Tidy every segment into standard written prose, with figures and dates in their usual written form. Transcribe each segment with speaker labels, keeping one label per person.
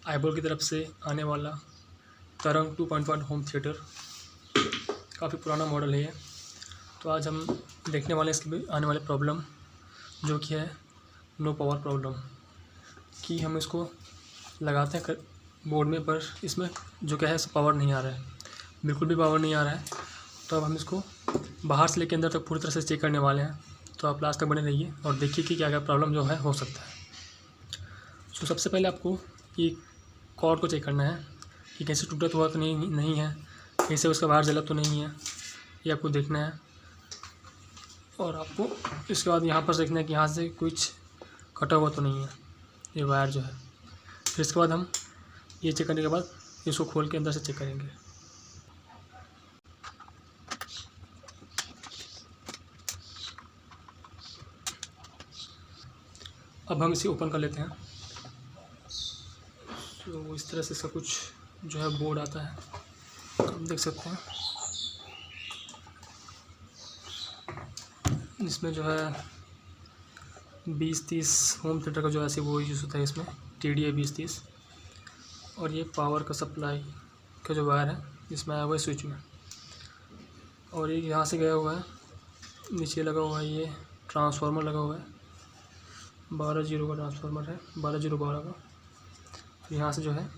Speaker 1: Eyeball की तरफ से आने वाला तरंग 2.1 होम थिएटर, काफ़ी पुराना मॉडल है ये। तो आज हम देखने वाले इसके आने वाले प्रॉब्लम, जो कि है नो पावर प्रॉब्लम, कि हम इसको लगाते हैं बोर्ड में, पर इसमें जो क्या है पावर नहीं आ रहा है, बिल्कुल भी पावर नहीं आ रहा है। तो अब हम इसको बाहर से लेकर अंदर तक पूरी तरह से चेक करने वाले हैं। तो आप लास्ट तक बने रहिए और देखिए कि क्या क्या प्रॉब्लम जो है हो सकता है। तो सबसे पहले आपको ये कॉर्ड को चेक करना है कि कहीं से टूटा हुआ तो नहीं है, कहीं से उसका वायर जला तो नहीं है, ये आपको देखना है। और आपको इसके बाद यहाँ पर देखना है कि यहाँ से कुछ कटा हुआ तो नहीं है ये वायर जो है। फिर इसके बाद हम ये चेक करने के बाद इसको खोल के अंदर से चेक करेंगे। अब हम इसे ओपन कर लेते हैं। तो इस तरह से इसका कुछ जो है बोर्ड आता है, आप देख सकते हैं। इसमें जो है 20-30 होम थिएटर का जो ऐसे वो यूज़ होता है इसमें, TDI 20-30। और ये पावर का सप्लाई का जो वायर है इसमें आया हुआ है स्विच में। और ये यहाँ से गया हुआ है, नीचे लगा हुआ है ये ट्रांसफार्मर लगा हुआ है, 12 का ट्रांसफार्मर है, 12 का। तो यहाँ से जो है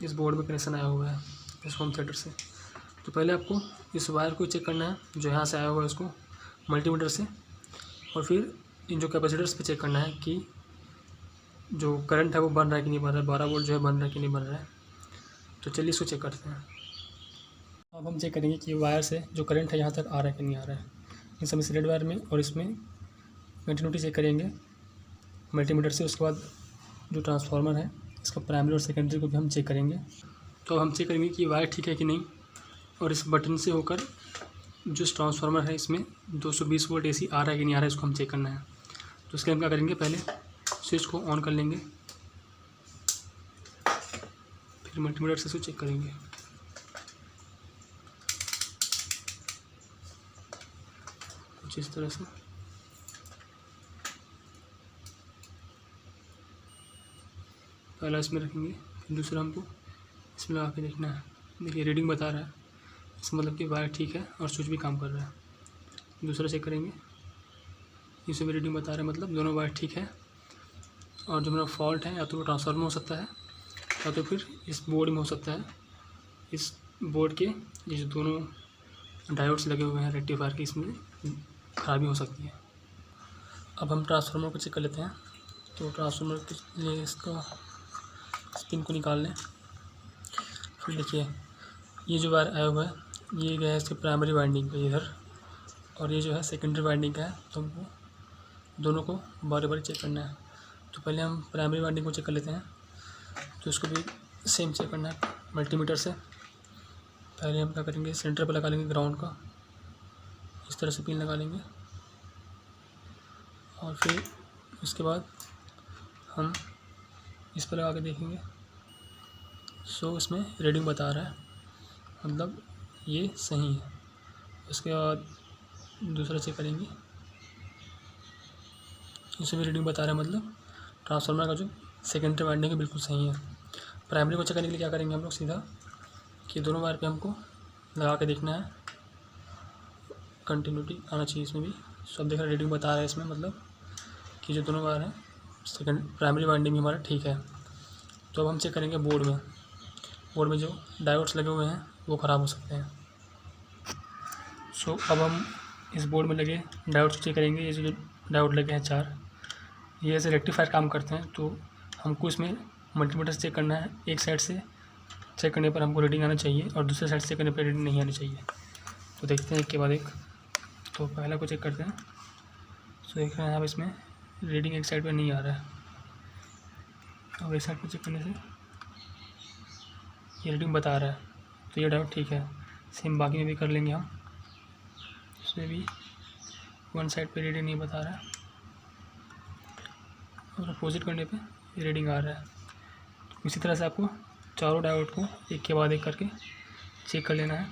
Speaker 1: इस बोर्ड में कनेक्शन आया हुआ है इस होम थिएटर से। तो पहले आपको इस वायर को चेक करना है जो यहाँ से आया हुआ है इसको मल्टीमीटर से, और फिर इन जो कैपेसिटर्स पे चेक करना है कि जो करंट है वो बन रहा है कि नहीं बन रहा है, 12 वोल्ट जो है बन रहा है कि नहीं बन रहा है। तो चलिए इसको चेक करते हैं। अब हम चेक करेंगे कि वायर से जो करंट है यहाँ तक आ रहा है कि नहीं आ रहा है। इन सब इस रेड वायर में और इसमें कंटिन्यूटी चेक करेंगे मल्टीमीटर से। उसके बाद जो ट्रांसफार्मर है इसका प्राइमरी और सेकेंडरी को भी हम चेक करेंगे। तो हम चेक करेंगे कि वायर ठीक है कि नहीं। और इस बटन से होकर जो ट्रांसफार्मर है इसमें 220 वोल्ट AC आ रहा है कि नहीं आ रहा है, इसको हम चेक करना है। तो इसके लिए हम क्या करेंगे, पहले स्विच को ऑन कर लेंगे, फिर मल्टीमीटर से इसको चेक करेंगे। कुछ इस तरह से पहला इसमें रखेंगे, फिर दूसरा हमको इसमें लगा के देखना है। देखिए रीडिंग बता रहा है, इसका मतलब कि वायर ठीक है और स्विच भी काम कर रहा है। दूसरा चेक करेंगे, इसमें भी रीडिंग बता रहा है, मतलब दोनों वायर ठीक है। और जो मेरा फॉल्ट है या तो वो ट्रांसफार्मर में हो सकता है या तो फिर इस बोर्ड में हो सकता है। इस बोर्ड के ये जो दोनों डायोड्स लगे हुए हैं रेक्टिफायर के, इसमें खराबी हो सकती है। अब हम ट्रांसफार्मर को चेक कर लेते हैं। तो ट्रांसफार्मर के लिए इसका स्पिन को निकाल लें। फिर देखिए ये जो वायर आया हुआ है ये गया है इसके प्राइमरी वाइंडिंग पे इधर, और ये जो है सेकेंडरी वाइंडिंग का है। तो हमको दोनों को बारी बारी चेक करना है। तो पहले हम प्राइमरी वाइंडिंग को चेक कर लेते हैं। तो इसको भी सेम चेक करना है मल्टीमीटर से। पहले हम क्या करेंगे, सेंटर पर लगा लेंगे ग्राउंड का, इस तरह से पिन लगा लेंगे। और फिर उसके बाद हम इस पर लगा के देखेंगे। सो इसमें रीडिंग बता रहा है, मतलब ये सही है। उसके बाद दूसरा चेक करेंगे, इसमें भी रीडिंग बता रहा है, मतलब ट्रांसफार्मर का जो सेकेंडरी वाइंडिंग है बिल्कुल सही है। प्राइमरी को चेक करने के लिए क्या करेंगे हम लोग, सीधा कि दोनों वायर पे हमको लगा के देखना है, कंटिन्यूटी आना चाहिए इसमें भी। सब देख रहे रीडिंग बता रहा है इसमें, मतलब कि जो दोनों वायर हैं सेकेंड प्राइमरी वाइंडिंग में हमारा ठीक है। तो अब हम चेक करेंगे बोर्ड में। बोर्ड में जो डायोड्स लगे हुए हैं वो ख़राब हो सकते हैं। सो अब हम इस बोर्ड में लगे डायोड्स चेक करेंगे। ये जो डायोड लगे हैं 4, ये ऐसे रेक्टिफायर काम करते हैं। तो हमको इसमें मल्टीमीटर से चेक करना है। एक साइड से चेक करने पर हमको रीडिंग आना चाहिए और दूसरे साइड से चेक करने पर रीडिंग नहीं आनी चाहिए। तो देखते हैं एक के बाद एक। तो पहला को चेक करते हैं। तो देख रहे हैं आप इसमें रीडिंग एक साइड पर नहीं आ रहा है, और एक साइड पर चेक करने से ये रीडिंग बता रहा है। तो ये डायोड ठीक है। सेम बाकी में भी कर लेंगे हम। इसमें भी वन साइड पे रीडिंग नहीं बता रहा है और अपोजिट करने पे ये रीडिंग आ रहा है। तो इसी तरह से आपको चारों डायोड को एक के बाद एक करके चेक कर लेना है।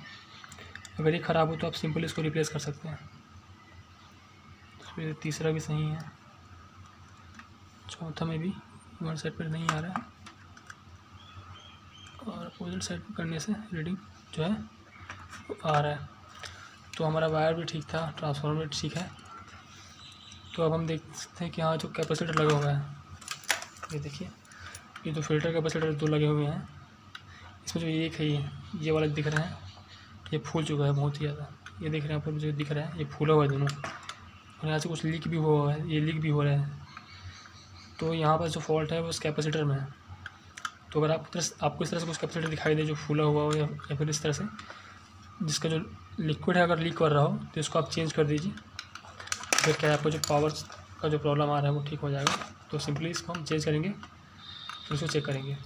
Speaker 1: अगर ये ख़राब हो तो आप सिंपल इसको रिप्लेस कर सकते हैं। फिर तीसरा भी सही है, चौथा में भी वन साइड पर नहीं आ रहा है। अपोजिट साइड पर करने से रीडिंग जो है वो आ रहा है। तो हमारा वायर भी ठीक था, ट्रांसफार्मर भी ठीक है। तो अब हम देख सकते हैं कि यहाँ जो कैपेसिटर लगा हुआ है, ये देखिए, ये जो फिल्टर कैपेसिटर 2 लगे हुए हैं, इसमें जो एक है ये वाला दिख रहा है, ये फूल चुका है बहुत ही ज़्यादा। ये देख रहे हैं आप लोग, जो दिख रहा है ये फूला हुआ है दोनों, और यहाँ से कुछ लीक भी हुआ है, ये लीक भी हो रहा है। तो यहाँ पर जो फॉल्ट है वो उस कैपेसिटर में है। तो अगर आपको इस तरह से कुछ कैपेसिटर दिखाई दे जो फूला हुआ हो, या फिर इस तरह से जिसका जो लिक्विड है अगर लीक कर रहा हो, तो इसको आप चेंज कर दीजिए। फिर क्या है, आपको जो पावर का जो प्रॉब्लम आ रहा है वो ठीक हो जाएगा। तो सिंपली इसको हम चेंज करेंगे, फिर इसको चेक करेंगे।